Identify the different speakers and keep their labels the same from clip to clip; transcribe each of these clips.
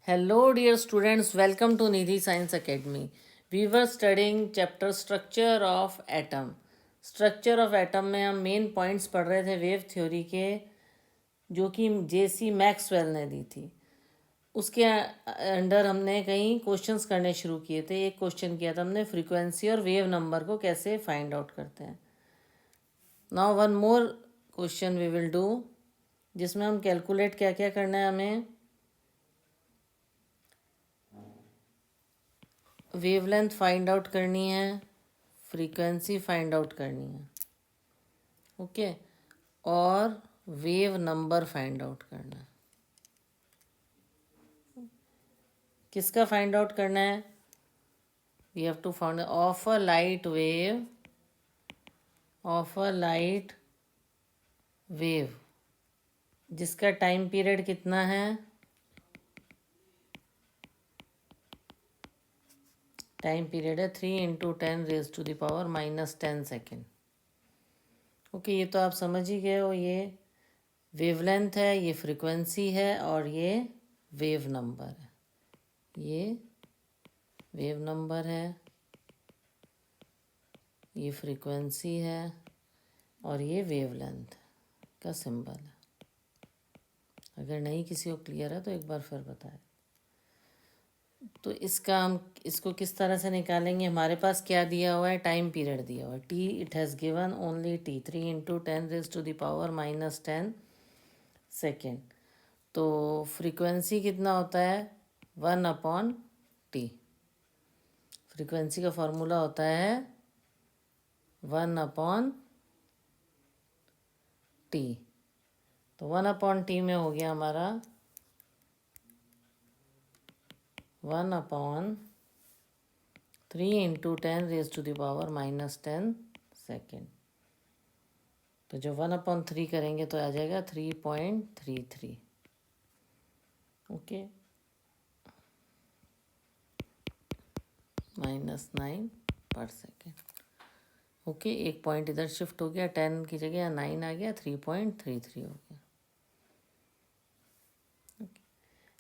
Speaker 1: Hello, dear students. Welcome to Nidhi Science Academy. We were studying chapter Structure of Atom. Structure of Atom में हम main points पढ़ रहे थे wave theory के, जो कि जेसी मैक्सवेल ने दी थी। उसके अंडर हमने कई क्वेश्चंस करने शुरू किए थे। एक क्वेश्चन किया था हमने, फ्रीक्वेंसी और वेव नंबर को कैसे फाइंड आउट करते हैं। Now one more question we will do, जिसमें हम कैलकुलेट क्या क्या करना है हमें। वेवलेंथ फाइंड आउट करनी है, फ्रीक्वेंसी फाइंड आउट करनी है, ओके, और वेव नंबर फाइंड आउट करना है। किसका फाइंड आउट करना है? We have to find of a light wave, of a light wave जिसका टाइम पीरियड कितना है? टाइम पीरियड है 3 × 10⁻⁻10 सेकेंड। ओके, ये तो आप समझ ही गए हो। ये वेवलेंथ है, ये फ्रीक्वेंसी है और ये वेव नंबर है। ये वेव नंबर है, ये फ्रीक्वेंसी है और ये वेवलेंथ का सिंबल है। अगर नहीं किसी को क्लियर है तो एक बार फिर बताएं। तो इसका हम इसको किस तरह से निकालेंगे? हमारे पास क्या दिया हुआ है? टाइम पीरियड दिया हुआ है T. It has given only T, 3 × 10⁻⁻10 second. तो फ्रीक्वेंसी कितना होता है? 1/t। फ्रीक्वेंसी का फॉर्मूला होता है 1/t। तो 1/t में हो गया हमारा 1/3 × 10⁻⁻10 सेकेंड। तो जो 1/3 करेंगे तो आ जाएगा 3.33। ओके, -9 पर सेकेंड। ओके, एक पॉइंट इधर शिफ्ट हो गया, 10 की जगह 9 आ गया, 3.33 हो गया।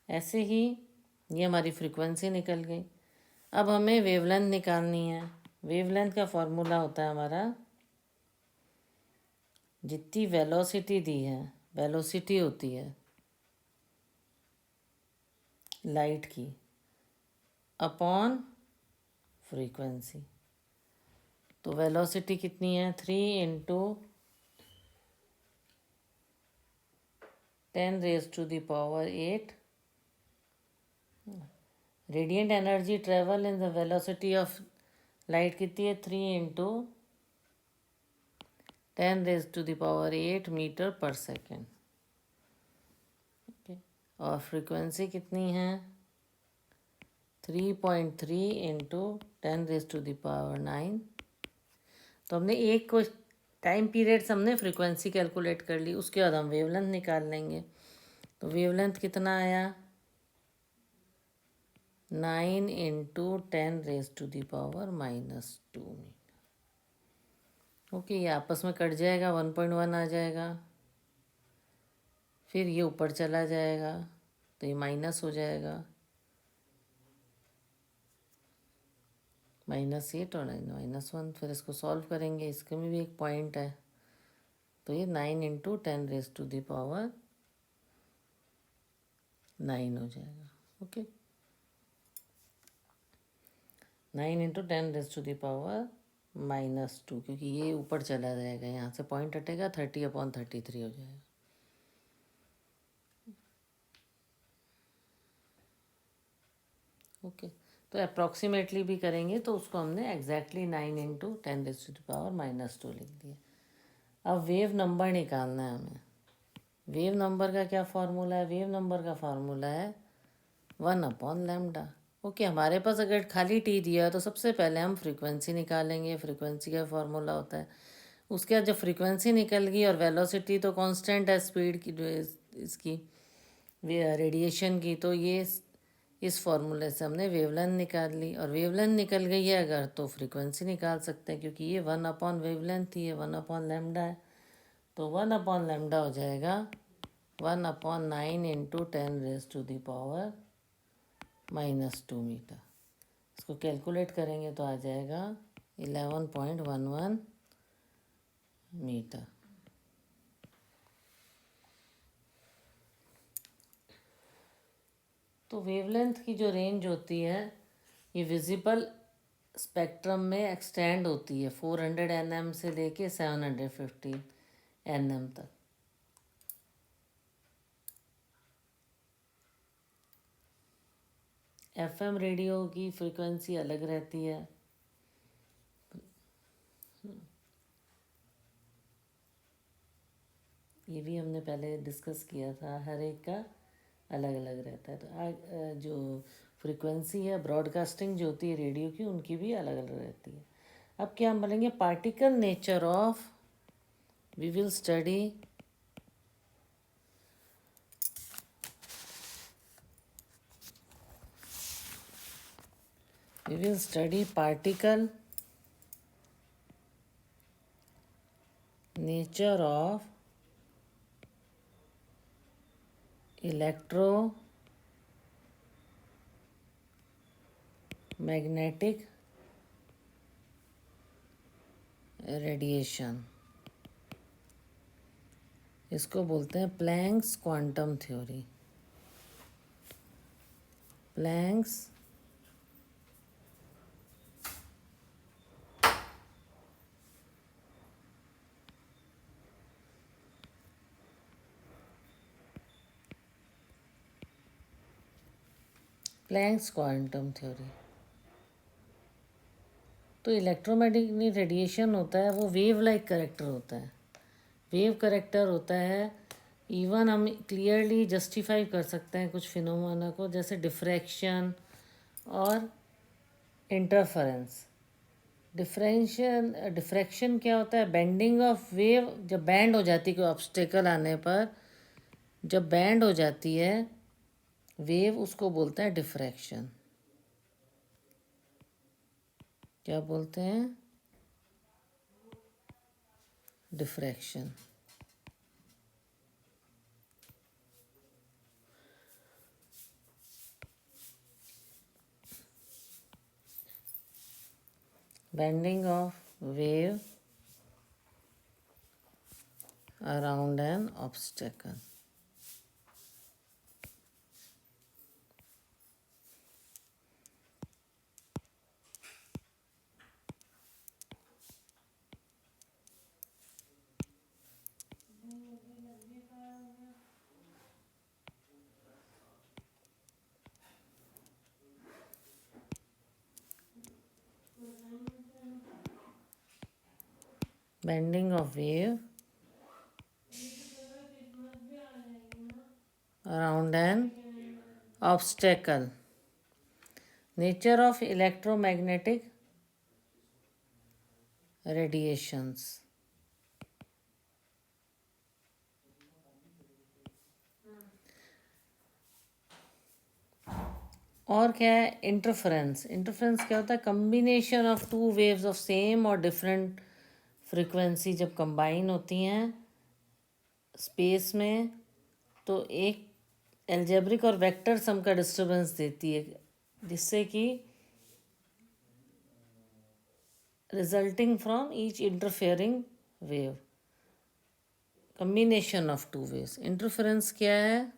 Speaker 1: ऐसे ही ये हमारी फ्रीक्वेंसी निकल गई। अब हमें वेवलेंथ निकालनी है। वेवलेंथ का फॉर्मूला होता है हमारा, जितनी वेलोसिटी दी है, वेलोसिटी होती है लाइट की अपॉन फ्रीक्वेंसी। तो वेलोसिटी कितनी है? 3 × 10⁻8। Radiant energy travel in the velocity of light कितनी है? 3 × 10⁻8 मीटर पर सेकेंड। ओके, और फ्रीक्वेंसी कितनी है? 3.3 × 10⁻9। तो हमने एक को टाइम पीरियड से हमने फ्रीक्वेंसी कैलकुलेट कर ली। उसके बाद हम वेवलेंथ निकाल लेंगे। तो वेवलेंथ कितना आया? 9 × 10⁻2 मीटर। ओके, ये आपस में कट जाएगा, 1.1 आ जाएगा, फिर ये ऊपर चला जाएगा तो ये माइनस हो जाएगा, -8 और -1। फिर इसको सॉल्व करेंगे, इसके में भी एक पॉइंट है, तो ये 9 × 10⁻9 हो जाएगा। ओके, 9 × 10⁻−2, क्योंकि ये ऊपर चला जाएगा, यहाँ से पॉइंट हटेगा, 30/33 हो जाएगा। ओके, तो अप्रॉक्सीमेटली भी करेंगे तो उसको हमने एग्जैक्टली 9 × 10⁻−2 लिख दिया। अब वेव नंबर निकालना है हमें। वेव नंबर का क्या फार्मूला है? वेव नंबर का फार्मूला है 1/λ। ओके, हमारे पास अगर खाली टी दिया है तो सबसे पहले हम फ्रीक्वेंसी निकालेंगे। फ्रीक्वेंसी का फार्मूला होता है, उसके बाद जब फ्रीक्वेंसी निकल गई और वेलोसिटी तो कांस्टेंट है स्पीड की, इसकी रेडिएशन की, तो ये इस फार्मूले से हमने वेवलेंथ निकाल ली। और वेवलेंथ निकल गई है अगर, तो फ्रीक्वेंसी निकाल सकते हैं, क्योंकि ये 1/वेवलेंथ थी, ये 1/λ है। तो 1/λ हो जाएगा 1/9 × 10⁻⁹ -2 मीटर। इसको कैलकुलेट करेंगे तो आ जाएगा 11.11 मीटर। तो वेवलेंथ की जो रेंज होती है ये विजिबल स्पेक्ट्रम में एक्सटेंड होती है 400 nm से लेके 750 nm तक। FM रेडियो की फ्रीक्वेंसी अलग रहती है। ये भी हमने पहले डिस्कस किया था, हर एक का अलग अलग रहता है। तो जो फ्रीक्वेंसी है ब्रॉडकास्टिंग जो होती है रेडियो की, उनकी भी अलग अलग रहती है। अब क्या हम बोलेंगे, particle nature of, we will study particle nature of electromagnetic radiation. इसको बोलते हैं Planck's quantum theory. Planck's quantum theory. तो इलेक्ट्रोमैग्नेटिक रेडिएशन होता है वो वेव लाइक करेक्टर होता है। वेव करेक्टर होता है। इवन हम क्लियरली जस्टिफाई कर सकते हैं कुछ फिनोमेना को, जैसे डिफ्रैक्शन और इंटरफेरेंस। डिफ्रैक्शन क्या होता है, बेंडिंग ऑफ वेव। जब बैंड हो जाती है कोई ऑब्स्टेकल आने पर, जब बैंड हो जाती है वेव, उसको बोलते हैं डिफ्रैक्शन। क्या बोलते हैं, diffraction. Bending of wave around an obstacle. Bending of wave around an obstacle. Nature of electromagnetic radiations. और क्या है, इंटरफेरेंस। इंटरफेरेंस क्या होता है, combination of two waves of same और डिफरेंट फ्रीक्वेंसी जब कंबाइन होती हैं स्पेस में, तो एक एल्जेब्रिक और वेक्टर सम का डिस्टर्बेंस देती है, जिससे कि resulting from each interfering wave, combination of two waves. Interference क्या है,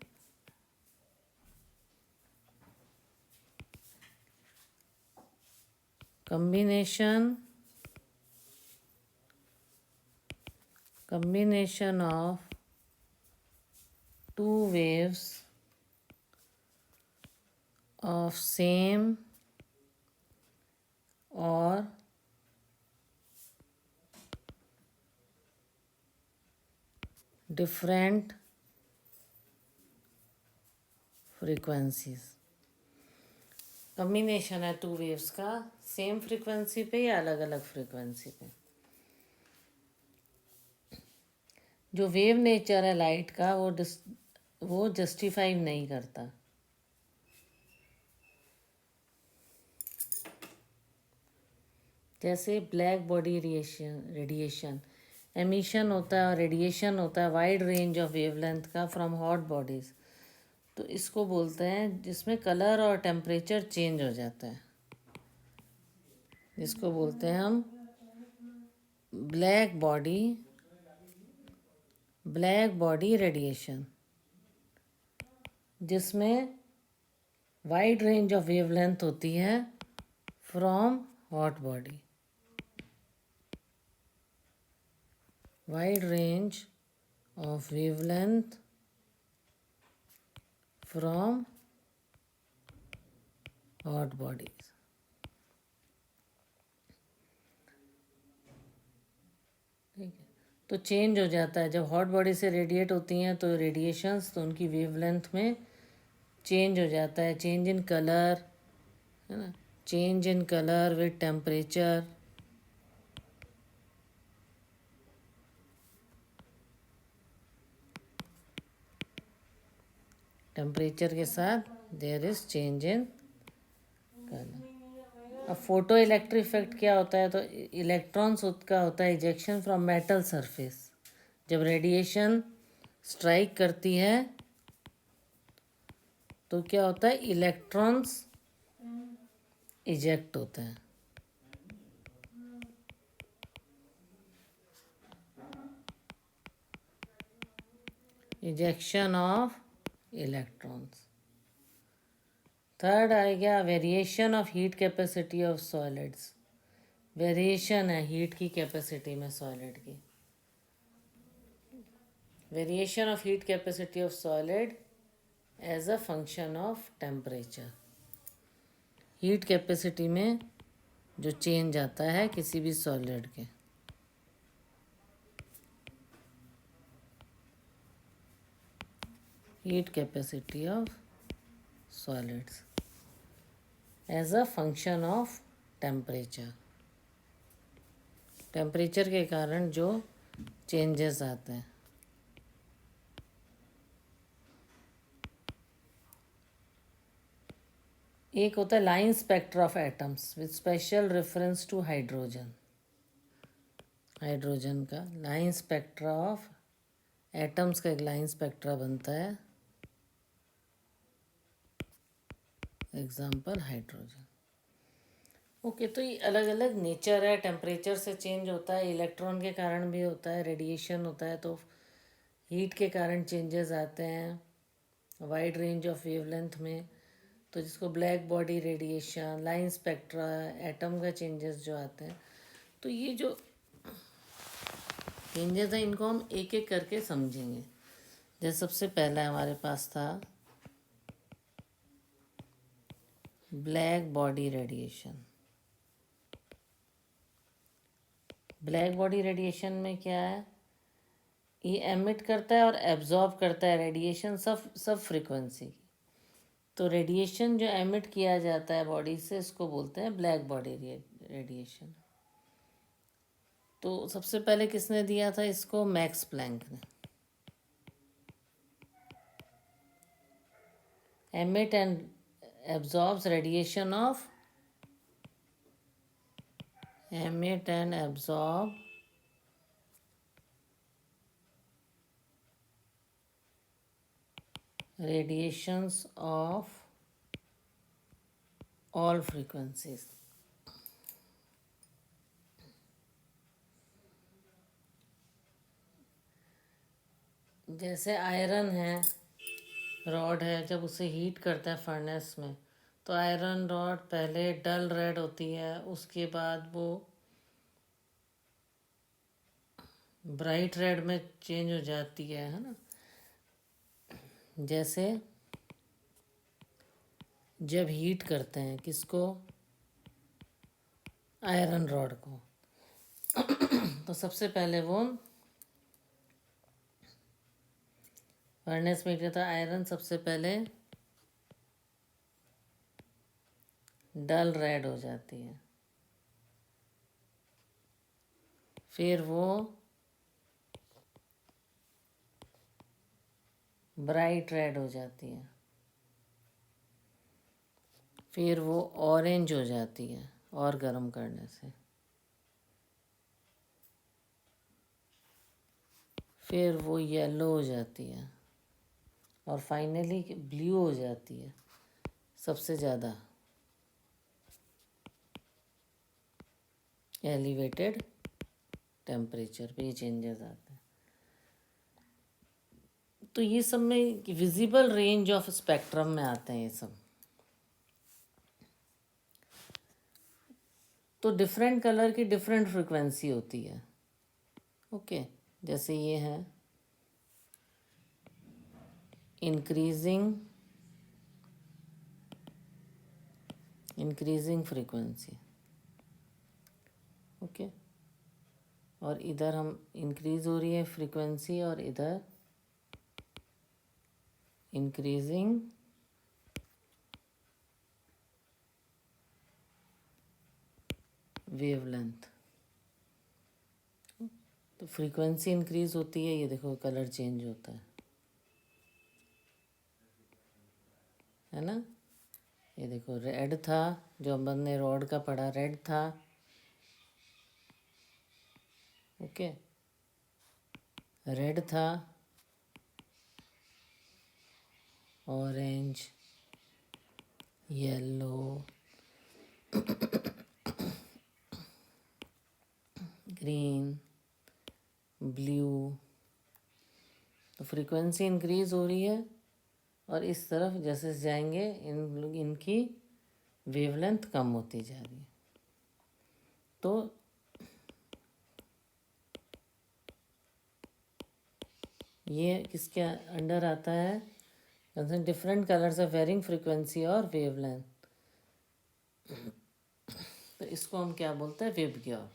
Speaker 1: combination of two waves of same or different frequencies। Combination है टू वेव्स का, सेम फ्रीक्वेंसी पे या अलग अलग फ्रीक्वेंसी पे। जो वेव नेचर है लाइट का वो जस्टिफाई नहीं करता। जैसे ब्लैक बॉडी रेडिएशन एमिशन होता है और रेडिएशन होता है वाइड रेंज ऑफ वेवलेंथ का फ्रॉम हॉट बॉडीज। तो इसको बोलते हैं जिसमें कलर और टेम्परेचर चेंज हो जाता है, जिसको बोलते हैं हम ब्लैक बॉडी रेडिएशन, जिसमें वाइड रेंज ऑफ वेवलेंथ होती है from hot body, wide range of wavelength from hot bodies. ठीक है, तो चेंज हो जाता है जब हॉट बॉडी से रेडिएट होती हैं तो रेडिएशंस, तो उनकी वेवलेंथ में चेंज हो जाता है, चेंज इन कलर, है ना, change in colour with temperature, temperature के साथ there is change in colour. अब फोटो इलेक्ट्रिक इफेक्ट क्या होता है, तो इलेक्ट्रॉन्स का होता है इजेक्शन फ्रॉम मेटल सरफेस। जब रेडिएशन स्ट्राइक करती है तो क्या होता है, इलेक्ट्रॉन्स इजेक्ट होते हैं। Ejection of electrons. थर्ड आ गया variation of heat capacity of solids. Variation है हीट की कैपेसिटी में सॉलिड की। Variation of heat capacity of solid as a function of temperature. Heat capacity में जो चेंज आता है किसी भी सॉलिड के, heat capacity of solids as a function of temperature. Temperature के कारण जो चेंजेस आते हैं। एक होता है line spectra of atoms with special reference to hydrogen. Hydrogen का लाइन स्पेक्ट्रा ऑफ एटम्स का एक लाइन स्पेक्ट्रा बनता है, एग्जाम्पल हाइड्रोजन। ओके, तो ये अलग अलग नेचर है, टेम्परेचर से चेंज होता है, इलेक्ट्रॉन के कारण भी होता है, रेडिएशन होता है, तो हीट के कारण चेंजेस आते हैं वाइड रेंज ऑफ वेवलेंथ में, तो जिसको black body radiation, line spectra, atom का चेंजेस जो आते हैं। तो ये जो चेंजेस हैं इनको हम एक एक करके समझेंगे। जैसे सबसे पहला हमारे पास था black body radiation. Black body radiation में क्या है, ये एमिट करता है और एब्जॉर्ब करता है रेडिएशन सब फ्रीक्वेंसी की। तो रेडिएशन जो एमिट किया जाता है बॉडी से इसको बोलते हैं ब्लैक बॉडी रेडिएशन। तो सबसे पहले किसने दिया था इसको, मैक्स प्लैंक ने। Emit and absorbs radiation of, emit and absorb radiations of all frequencies। जैसे आयरन है, रॉड है, जब उसे हीट करता है फर्नेस में तो आयरन रॉड पहले डल रेड होती है, उसके बाद वो ब्राइट रेड में चेंज हो जाती है ना। जैसे जब हीट करते हैं किसको, आयरन रॉड को, तो सबसे पहले वो फर्नेस में क्या था, आयरन सबसे पहले डल रेड हो जाती है, फिर वो ब्राइट रेड हो जाती है, फिर वो ऑरेंज हो जाती है और गर्म करने से, फिर वो येलो हो जाती है और फाइनली ब्लू हो जाती है सबसे ज़्यादा एलिवेटेड टेम्परेचर पे ये चेंजेस आते हैं। तो ये सब में विजिबल रेंज ऑफ स्पेक्ट्रम में आते हैं ये सब। तो डिफरेंट कलर की डिफरेंट फ्रिक्वेंसी होती है। ओके, जैसे ये है इंक्रीजिंग फ्रीक्वेंसी। ओके, और इधर हम इंक्रीज हो रही है फ्रीक्वेंसी और इधर इंक्रीजिंग वेवलेंथ। तो फ्रीक्वेंसी इंक्रीज होती है, ये देखो कलर चेंज होता है ना। ये देखो रेड था, जो अपन ने रॉड का पढ़ा रेड था। ओके, रेड था, ऑरेंज, येलो, ग्रीन, ब्लू। तो फ्रीक्वेंसी इंक्रीज हो रही है और इस तरफ जैसे जाएंगे इनकी वेवलेंथ कम होती जा रही है। तो ये किसके अंडर आता है? Different colours of varying frequency और वेवलेंथ। तो इसको हम क्या बोलते हैं? वेबग्योर।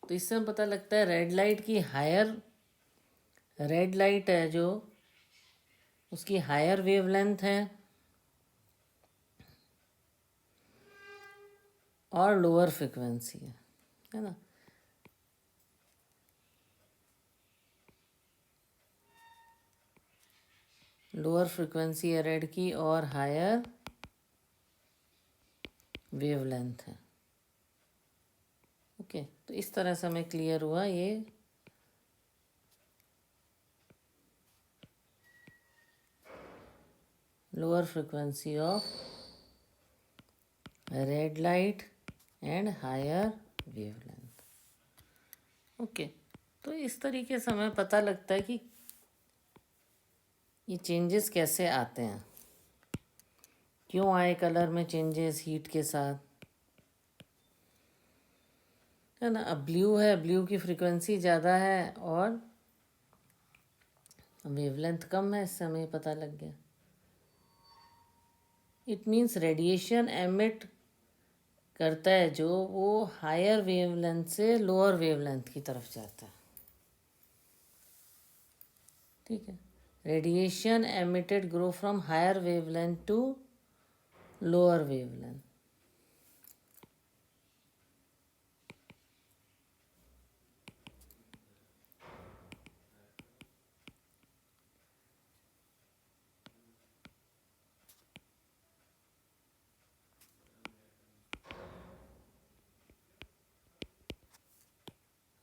Speaker 1: तो इससे हम पता लगता है रेड लाइट की हायर, रेड लाइट है जो उसकी हायर वेवलेंथ है और लोअर फ्रिक्वेंसी है ना। लोअर फ्रिक्वेंसी है रेड की और हायर वेवलेंथ है। ओके, तो इस तरह से हमें क्लियर हुआ ये lower frequency of red light and higher wavelength. Okay, तो इस तरीके से हमें पता लगता है कि ये चेंजेस कैसे आते हैं, क्यों आए कलर में चेंजेस हीट के साथ, है ना। अब ब्लू है, ब्लू की फ्रीक्वेंसी ज़्यादा है और वेवलेंथ कम है, इससे हमें पता लग गया। इट मीन्स रेडिएशन एमिट करता है जो वो हायर वेवलेंथ से लोअर वेवलेंथ की तरफ जाता है। ठीक है, radiation emitted grow from higher wavelength to lower wavelength.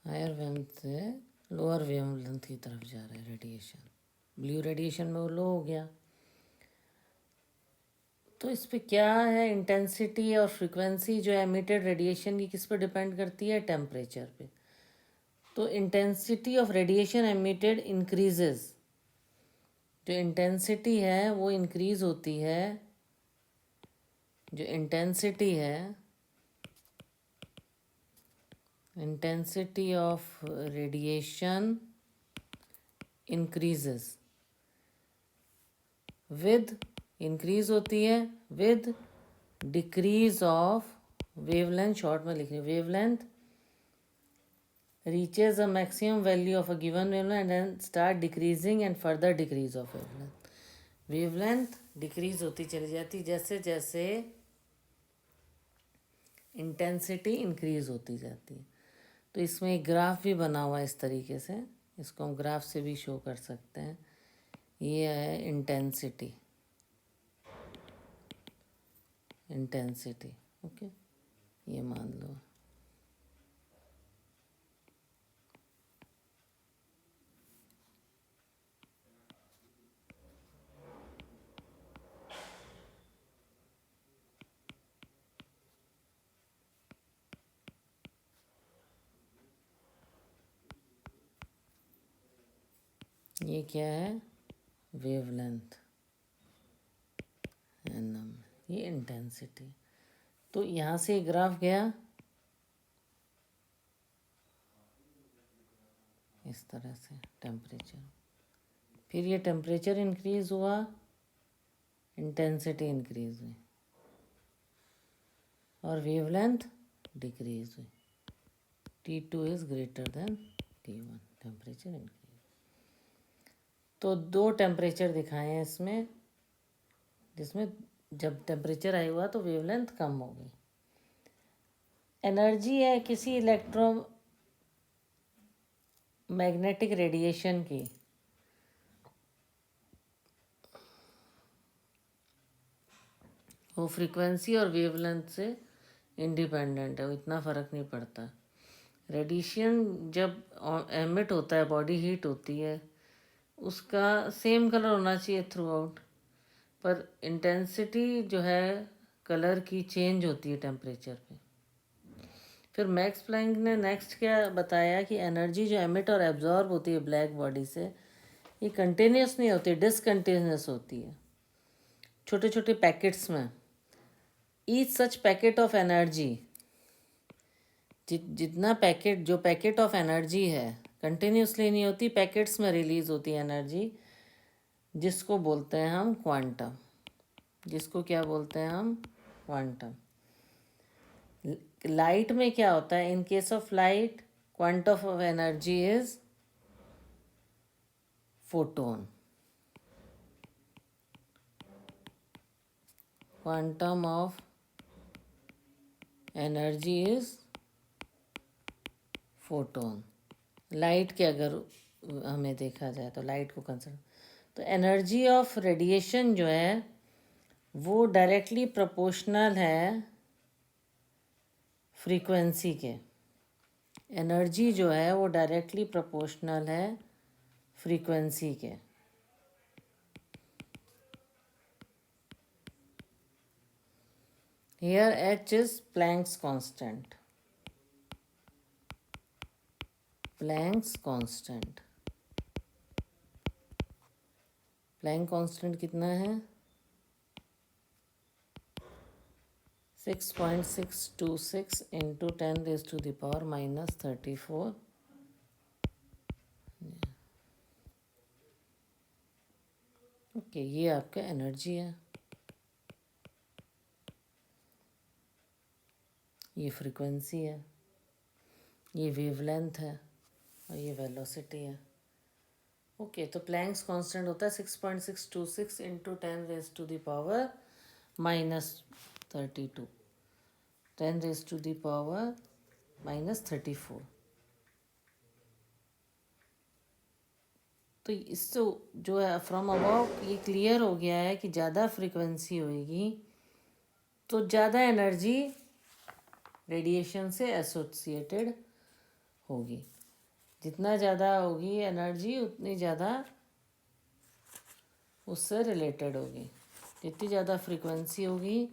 Speaker 1: Higher wavelength से लोअर वेवलेंथ की तरफ जा रहा है रेडिएशन। ब्लू रेडिएशन में वो लो हो गया। तो इस पे क्या है, इंटेंसिटी और फ्रीक्वेंसी जो एमिटेड रेडिएशन की किस पे डिपेंड करती है? टेम्परेचर पे। तो intensity of radiation emitted increases, जो इंटेंसिटी है वो इंक्रीज होती है, जो इंटेंसिटी है, intensity of radiation increases with, increase होती है with decrease of wavelength. Short में लिख रही wavelength reaches a maximum value of a given wavelength and then start decreasing and further decrease of wavelength. Wavelength decrease होती चली जाती जैसे जैसे इंटेंसिटी इंक्रीज होती जाती है। तो इसमें एक ग्राफ भी बना हुआ है इस तरीके से, इसको हम ग्राफ से भी शो कर सकते हैं। ये है इंटेंसिटी, इंटेंसिटी। ओके, ये मान लो ये क्या है, वेवलेंथ एनएम, ये इंटेंसिटी। तो यहाँ से ग्राफ गया इस तरह से टेम्परेचर, फिर ये टेम्परेचर इंक्रीज हुआ, इंटेंसिटी इंक्रीज हुई और वेवलेंथ डिक्रीज हुई। T2 is greater than T1, temperature increase. तो दो टेम्परेचर दिखाए हैं इसमें, जिसमें जब टेम्परेचर हाई हुआ तो वेवलेंथ कम हो गई। एनर्जी है किसी मैग्नेटिक रेडिएशन की, वो फ्रीक्वेंसी और वेवलेंथ से इंडिपेंडेंट है, वो इतना फ़र्क नहीं पड़ता। रेडिएशन जब एमिट होता है, बॉडी हीट होती है, उसका सेम कलर होना चाहिए थ्रू आउट, पर इंटेंसिटी जो है कलर की चेंज होती है टेम्परेचर पे। फिर मैक्स प्लैंक ने नेक्स्ट क्या बताया कि एनर्जी जो एमिट और एब्जॉर्ब होती है ब्लैक बॉडी से, ये कंटिन्यूस नहीं होती, डिसकंटिन्यूस होती है, छोटे छोटे पैकेट्स में। Each such packet of energy, जितना पैकेट, जो पैकेट ऑफ एनर्जी है कंटिन्यूसली नहीं होती, पैकेट्स में रिलीज होती है एनर्जी, जिसको बोलते हैं हम क्वांटम। जिसको क्या बोलते हैं हम, क्वांटम। लाइट में क्या होता है, in case of light quantum of energy is photon. Quantum of energy is photon. Light के अगर हमें देखा जाए तो लाइट को कंसिडर, तो एनर्जी ऑफ रेडिएशन जो है वो डायरेक्टली प्रोपोर्शनल है फ्रीक्वेंसी के। एनर्जी जो है वो डायरेक्टली प्रोपोर्शनल है फ्रीक्वेंसी के। Here h is Planck's constant. Planck's constant. Planck constant कितना है, 6.626 इंटू 10⁻⁻34। ओके, ये आपका एनर्जी है, ये फ्रीक्वेंसी है, ये वेवलेंथ है और ये वेलोसिटी है। ओके, तो प्लैंक्स कांस्टेंट होता है 6.626 इंटू 10⁻⁻32 10⁻⁻34। तो इससे जो है फ्रॉम अबव ये क्लियर हो गया है कि ज़्यादा फ्रीक्वेंसी होगी तो ज़्यादा एनर्जी रेडिएशन से एसोसिएटेड होगी। जितना ज़्यादा होगी एनर्जी उतनी ज़्यादा उससे रिलेटेड होगी। जितनी ज़्यादा फ्रीक्वेंसी होगी,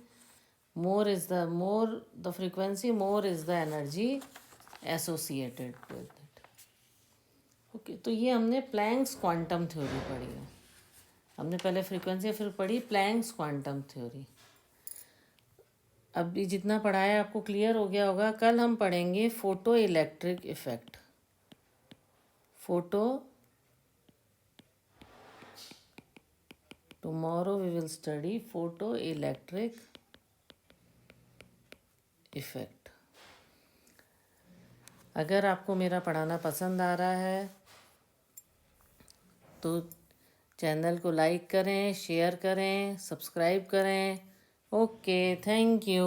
Speaker 1: more the frequency, more is the energy associated with it. Okay, तो ये हमने प्लैंक्स क्वांटम थ्योरी पढ़ी है। हमने पहले फ्रीक्वेंसी फिर पढ़ी प्लैंक्स क्वांटम थ्योरी। अब ये जितना पढ़ा है आपको क्लियर हो गया होगा। कल हम पढ़ेंगे photoelectric effect. Tomorrow we will study photoelectric effect. अगर आपको मेरा पढ़ाना पसंद आ रहा है तो चैनल को लाइक करें, शेयर करें, सब्सक्राइब करें। Okay, thank you.